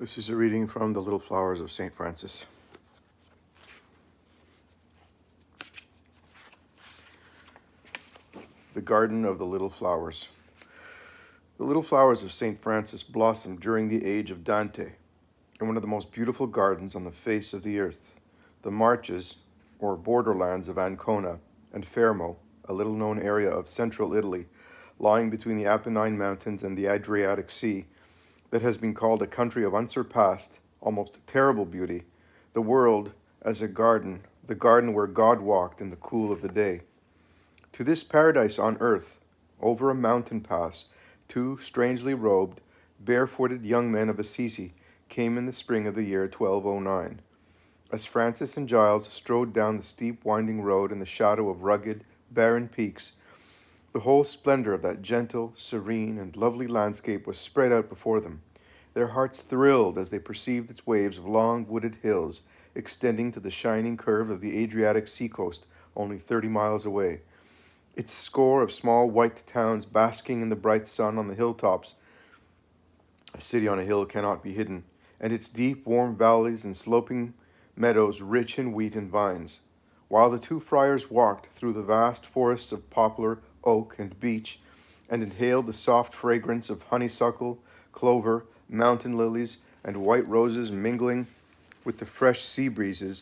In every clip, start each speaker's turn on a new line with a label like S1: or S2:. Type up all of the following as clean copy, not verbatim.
S1: This is a reading from The Little Flowers of St. Francis. The Garden of the Little Flowers. The little flowers of St. Francis blossomed during the age of Dante in one of the most beautiful gardens on the face of the earth. The marches, or borderlands of Ancona, and Fermo, a little-known area of central Italy, lying between the Apennine Mountains and the Adriatic Sea, that has been called a country of unsurpassed, almost terrible beauty, the world as a garden, the garden where God walked in the cool of the day. To this paradise on earth, over a mountain pass, two strangely robed, barefooted young men of Assisi came in the spring of the year 1209. As Francis and Giles strode down the steep winding road in the shadow of rugged, barren peaks, the whole splendor of that gentle, serene, and lovely landscape was spread out before them. Their hearts thrilled as they perceived its waves of long, wooded hills extending to the shining curve of the Adriatic seacoast only 30 miles away. Its score of small white towns basking in the bright sun on the hilltops. A city on a hill cannot be hidden, and its deep, warm valleys and sloping meadows rich in wheat and vines. While the two friars walked through the vast forests of poplar, oak, and beech, and inhaled the soft fragrance of honeysuckle, clover, mountain lilies, and white roses mingling with the fresh sea breezes,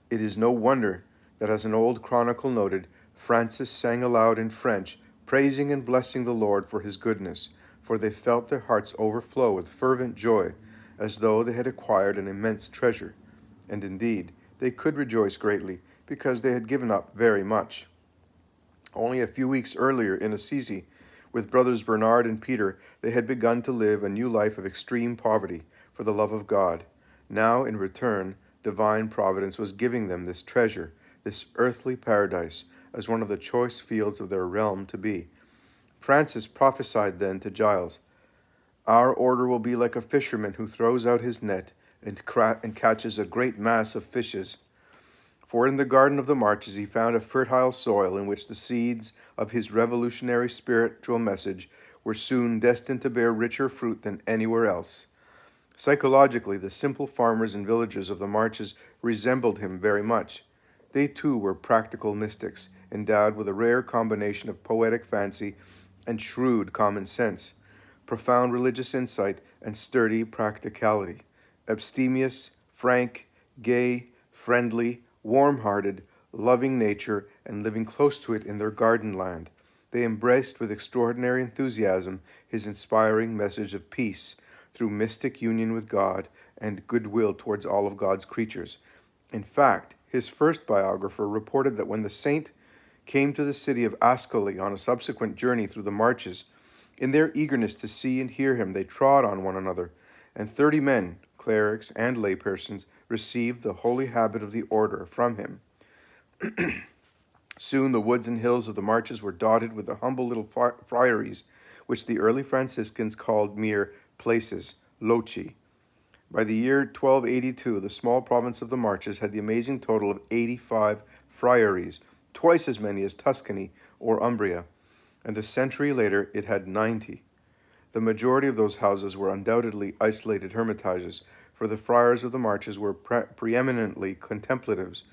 S1: it is no wonder that, as an old chronicle noted, Francis sang aloud in French, praising and blessing the Lord for his goodness, for they felt their hearts overflow with fervent joy, as though they had acquired an immense treasure. And indeed, they could rejoice greatly, because they had given up very much. Only a few weeks earlier in Assisi, with brothers Bernard and Peter, they had begun to live a new life of extreme poverty for the love of God. Now, in return, divine providence was giving them this treasure, this earthly paradise, as one of the choice fields of their realm to be. Francis prophesied then to Giles, "Our order will be like a fisherman who throws out his net and catches a great mass of fishes." For in the Garden of the Marches he found a fertile soil in which the seeds of his revolutionary spiritual message were soon destined to bear richer fruit than anywhere else. Psychologically, the simple farmers and villagers of the Marches resembled him very much. They too were practical mystics, endowed with a rare combination of poetic fancy and shrewd common sense, profound religious insight, and sturdy practicality. Abstemious, frank, gay, friendly, warm-hearted, loving nature, and living close to it in their garden land, they embraced with extraordinary enthusiasm his inspiring message of peace through mystic union with God and goodwill towards all of God's creatures. In fact, his first biographer reported that when the saint came to the city of Ascoli on a subsequent journey through the Marches, in their eagerness to see and hear him, they trod on one another, and 30 men, clerics and laypersons, received the holy habit of the order from him. Soon the woods and hills of the Marches were dotted with the humble little friaries, which the early Franciscans called mere places, loci. By the year 1282, the small province of the Marches had the amazing total of 85 friaries, twice as many as Tuscany or Umbria, and a century later it had 90. The majority of those houses were undoubtedly isolated hermitages, for the friars of the Marches were preeminently contemplatives.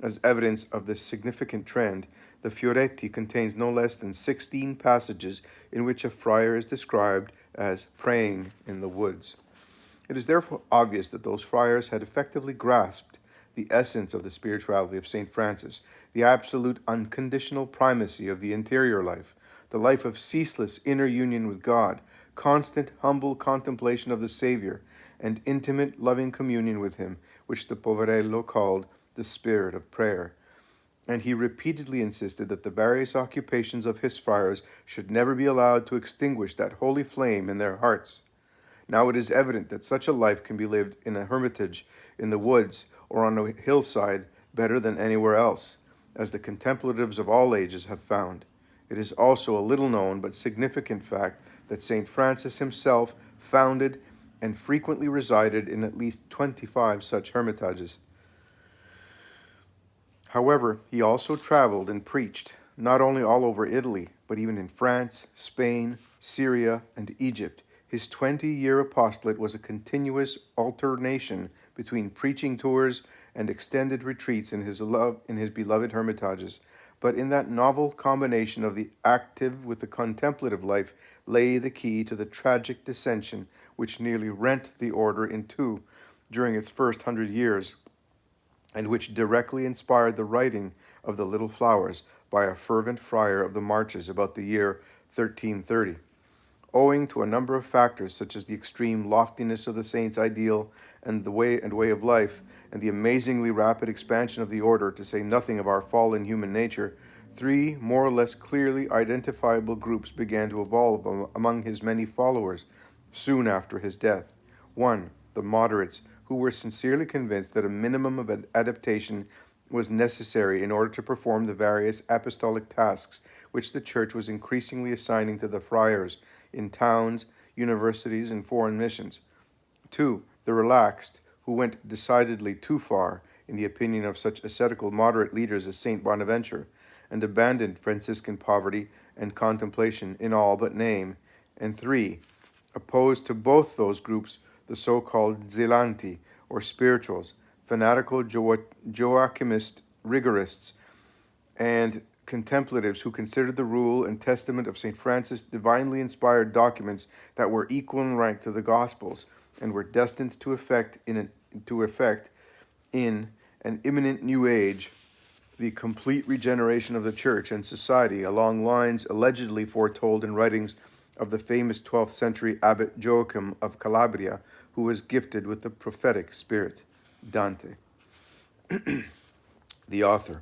S1: As evidence of this significant trend, the Fioretti contains no less than 16 passages in which a friar is described as praying in the woods. It is therefore obvious that those friars had effectively grasped the essence of the spirituality of St. Francis, the absolute unconditional primacy of the interior life, the life of ceaseless inner union with God, constant humble contemplation of the Savior, and intimate loving communion with him, which the Poverello called the spirit of prayer. And he repeatedly insisted that the various occupations of his friars should never be allowed to extinguish that holy flame in their hearts. Now it is evident that such a life can be lived in a hermitage, in the woods, or on a hillside better than anywhere else, as the contemplatives of all ages have found. It is also a little known but significant fact that St. Francis himself founded and frequently resided in at least 25 such hermitages. However, he also traveled and preached, not only all over Italy, but even in France, Spain, Syria, and Egypt. His 20-year apostolate was a continuous alternation between preaching tours and extended retreats in his beloved hermitages. But in that novel combination of the active with the contemplative life lay the key to the tragic dissension which nearly rent the order in two during its first 100 years, and which directly inspired the writing of The Little Flowers by a fervent friar of the Marches about the year 1330. Owing to a number of factors such as the extreme loftiness of the saint's ideal and way of life, and the amazingly rapid expansion of the order, to say nothing of our fallen human nature, three more or less clearly identifiable groups began to evolve among his many followers soon after his death. 1. The moderates, who were sincerely convinced that a minimum of adaptation was necessary in order to perform the various apostolic tasks which the Church was increasingly assigning to the friars in towns, universities, and foreign missions. 2. The relaxed, who went decidedly too far, in the opinion of such ascetical moderate leaders as Saint Bonaventure, and abandoned Franciscan poverty and contemplation in all but name. And 3. Opposed to both those groups, the so-called zelanti, or spirituals, fanatical Joachimist rigorists, and contemplatives who considered the rule and testament of St. Francis divinely inspired documents that were equal in rank to the Gospels, and were destined to effect in an imminent new age the complete regeneration of the Church and society along lines allegedly foretold in writings of the famous 12th century abbot Joachim of Calabria, who was gifted with the prophetic spirit. Dante. The author.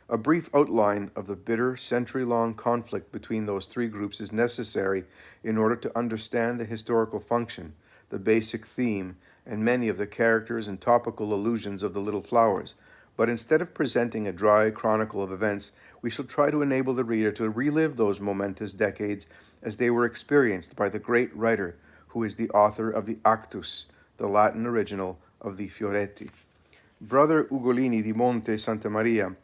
S1: A brief outline of the bitter, century-long conflict between those three groups is necessary in order to understand the historical function, the basic theme, and many of the characters and topical allusions of The Little Flowers. But instead of presenting a dry chronicle of events, we shall try to enable the reader to relive those momentous decades as they were experienced by the great writer who is the author of the Actus, the Latin original of the Fioretti. Brother Ugolini di Monte Santa Maria.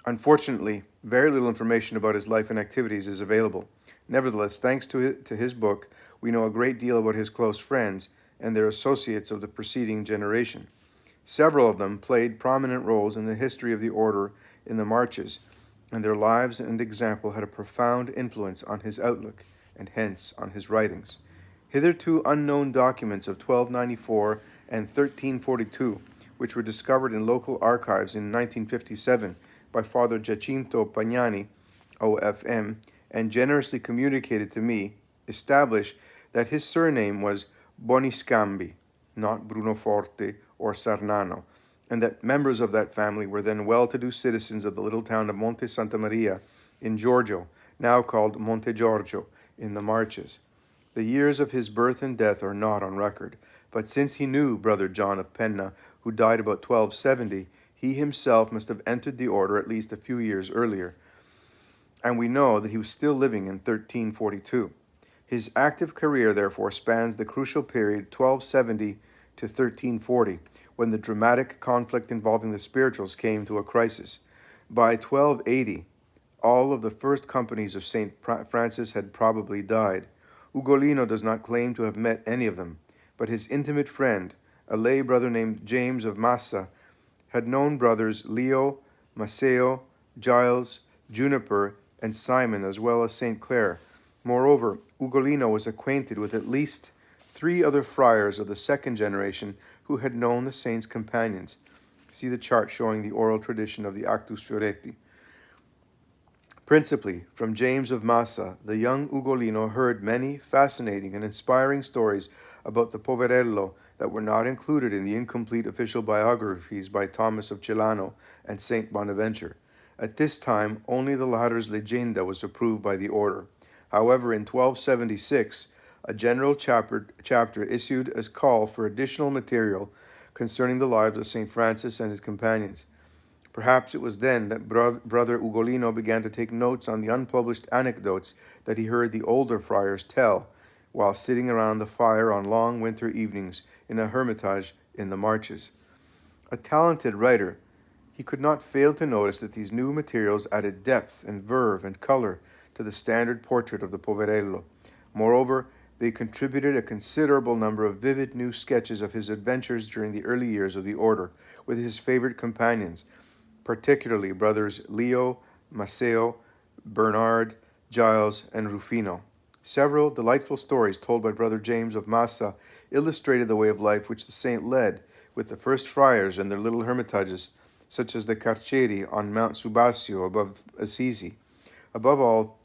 S1: Unfortunately, very little information about his life and activities is available. Nevertheless, thanks to his book, we know a great deal about his close friends and their associates of the preceding generation. Several of them played prominent roles in the history of the order in the Marches, and their lives and example had a profound influence on his outlook, and hence on his writings. Hitherto unknown documents of 1294 and 1342, which were discovered in local archives in 1957 by Father Giacinto Pagnani, OFM, and generously communicated to me, establish that his surname was Boniscambi, not Brunoforte or Sarnano, and that members of that family were then well-to-do citizens of the little town of Monte Santa Maria in Giorgio, now called Monte Giorgio, in the Marches. The years of his birth and death are not on record, but since he knew Brother John of Penna, who died about 1270, he himself must have entered the order at least a few years earlier, and we know that he was still living in 1342. His active career, therefore, spans the crucial period 1270 to 1340, when the dramatic conflict involving the spirituals came to a crisis. By 1280, all of the first companies of St. Francis had probably died. Ugolino does not claim to have met any of them, but his intimate friend, a lay brother named James of Massa, had known brothers Leo, Maceo, Giles, Juniper, and Simon, as well as St. Clare. Moreover, Ugolino was acquainted with at least 3 other friars of the second generation who had known the saint's companions. See the chart showing the oral tradition of the Actus Fioretti. Principally, from James of Massa, the young Ugolino heard many fascinating and inspiring stories about the Poverello that were not included in the incomplete official biographies by Thomas of Celano and Saint Bonaventure. At this time, only the latter's Legenda was approved by the order. However, in 1276, a general chapter issued a call for additional material concerning the lives of St. Francis and his companions. Perhaps it was then that Brother Ugolino began to take notes on the unpublished anecdotes that he heard the older friars tell while sitting around the fire on long winter evenings in a hermitage in the Marches. A talented writer, he could not fail to notice that these new materials added depth and verve and color to the standard portrait of the Poverello. Moreover, They contributed a considerable number of vivid new sketches of his adventures during the early years of the order, with his favorite companions, particularly brothers Leo, Maceo, Bernard, Giles, and Rufino. Several delightful stories told by Brother James of Massa illustrated the way of life which the saint led with the first friars and their little hermitages, such as the Carceri on Mount Subasio above Assisi. Above all,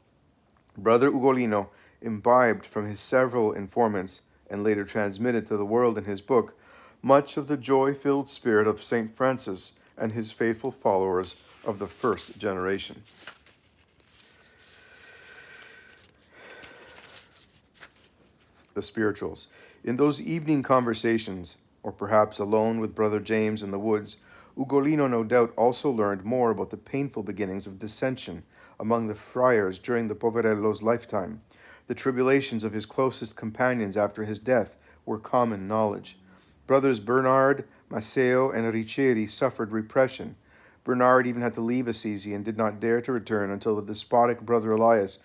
S1: Brother Ugolino imbibed from his several informants, and later transmitted to the world in his book, much of the joy-filled spirit of St. Francis and his faithful followers of the first generation. The spirituals. In those evening conversations, or perhaps alone with Brother James in the woods, Ugolino no doubt also learned more about the painful beginnings of dissension among the friars during the Poverello's lifetime. The tribulations of his closest companions after his death were common knowledge. Brothers Bernard, Maceo, and Riccieri suffered repression. Bernard even had to leave Assisi and did not dare to return until the despotic Brother Elias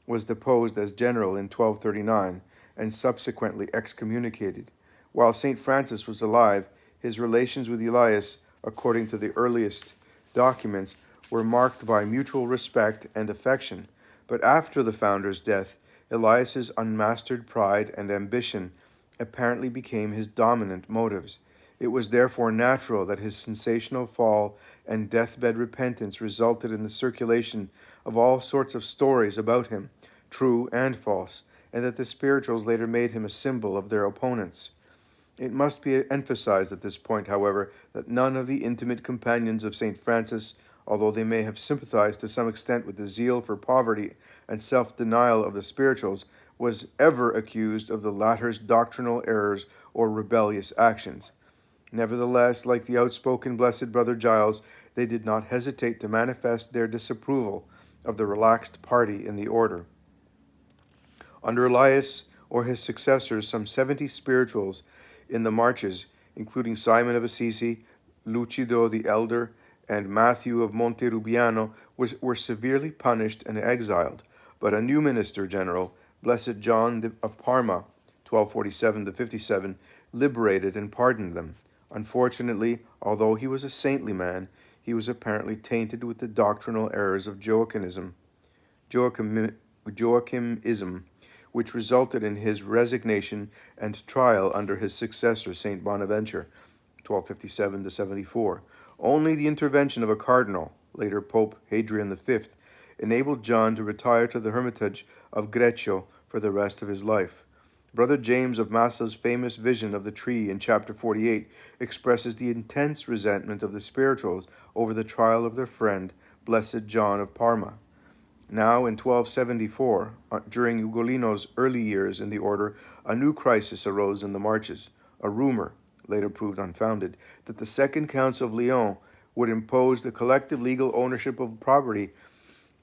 S1: was deposed as general in 1239 and subsequently excommunicated. While St. Francis was alive, his relations with Elias, according to the earliest documents, were marked by mutual respect and affection. But after the founder's death, Elias's unmastered pride and ambition apparently became his dominant motives. It was therefore natural that his sensational fall and deathbed repentance resulted in the circulation of all sorts of stories about him, true and false, and that the spirituals later made him a symbol of their opponents. It must be emphasized at this point, however, that none of the intimate companions of St. Francis, although they may have sympathized to some extent with the zeal for poverty and self-denial of the spirituals, was ever accused of the latter's doctrinal errors or rebellious actions. Nevertheless, like the outspoken Blessed Brother Giles, they did not hesitate to manifest their disapproval of the relaxed party in the order. Under Elias or his successors, some 70 spirituals in the marches, including Simon of Assisi, Lucido the Elder, and Matthew of Monterubiano, were severely punished and exiled, but a new minister general, Blessed John of Parma, 1247-57, liberated and pardoned them. Unfortunately, although he was a saintly man, he was apparently tainted with the doctrinal errors of Joachimism, which resulted in his resignation and trial under his successor, St. Bonaventure, 1257-74. Only the intervention of a cardinal, later Pope Hadrian V, enabled John to retire to the hermitage of Greccio for the rest of his life. Brother James of Massa's famous vision of the tree in chapter 48 expresses the intense resentment of the spirituals over the trial of their friend, Blessed John of Parma. Now, in 1274, during Ugolino's early years in the order, a new crisis arose in the marches. A rumor, later proved unfounded, that the Second Council of Lyon would impose the collective legal ownership of property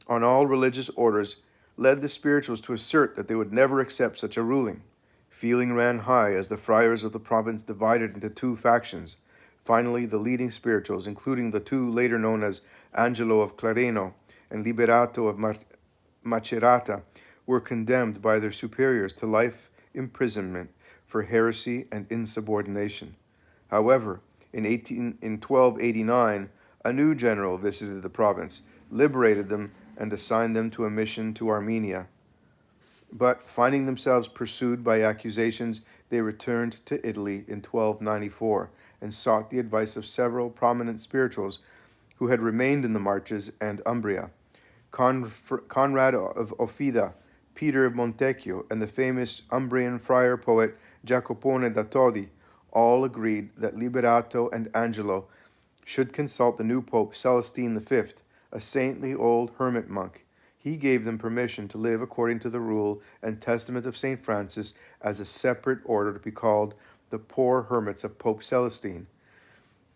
S1: on all religious orders led the spirituals to assert that they would never accept such a ruling. Feeling ran high as the friars of the province divided into two factions. Finally, the leading spirituals, including the two later known as Angelo of Clareno and Liberato of Macerata, were condemned by their superiors to life imprisonment for heresy and insubordination. However, in 1289, a new general visited the province, liberated them, and assigned them to a mission to Armenia. But finding themselves pursued by accusations, they returned to Italy in 1294 and sought the advice of several prominent spirituals who had remained in the Marches and Umbria. Conrad of Offida, Peter of Montecchio, and the famous Umbrian friar poet Jacopone da Todi all agreed that Liberato and Angelo should consult the new Pope Celestine V, a saintly old hermit monk. He gave them permission to live according to the rule and testament of St. Francis as a separate order to be called the Poor Hermits of Pope Celestine.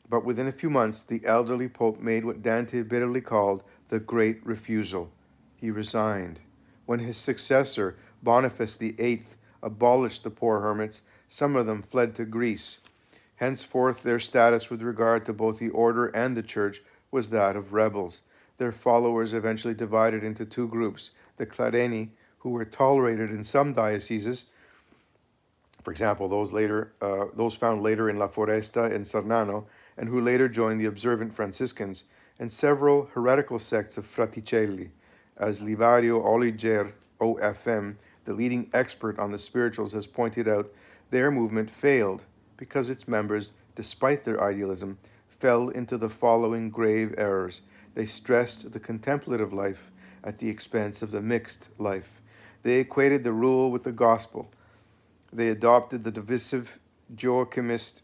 S1: But within a few months, the elderly Pope made what Dante bitterly called the Great Refusal. He resigned. When his successor, Boniface VIII, abolished the poor hermits, some of them fled to Greece. Henceforth, their status with regard to both the order and the church was that of rebels. Their followers eventually divided into two groups, the Clareni, who were tolerated in some dioceses, For example, those found later in La Foresta in Sarnano, and who later joined the observant Franciscans, and several heretical sects of Fraticelli, as Livario Oliger, OFM, the leading expert on the spirituals, has pointed out, their movement failed because its members, despite their idealism, fell into the following grave errors. They stressed the contemplative life at the expense of the mixed life. They equated the rule with the gospel. They adopted the divisive Joachimist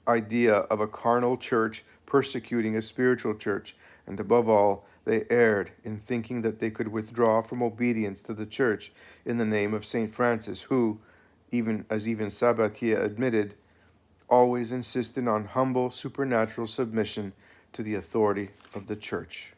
S1: idea of a carnal church persecuting a spiritual church, and above all, they erred in thinking that they could withdraw from obedience to the church in the name of St. Francis, who, even Sabatier admitted, always insisted on humble supernatural submission to the authority of the church.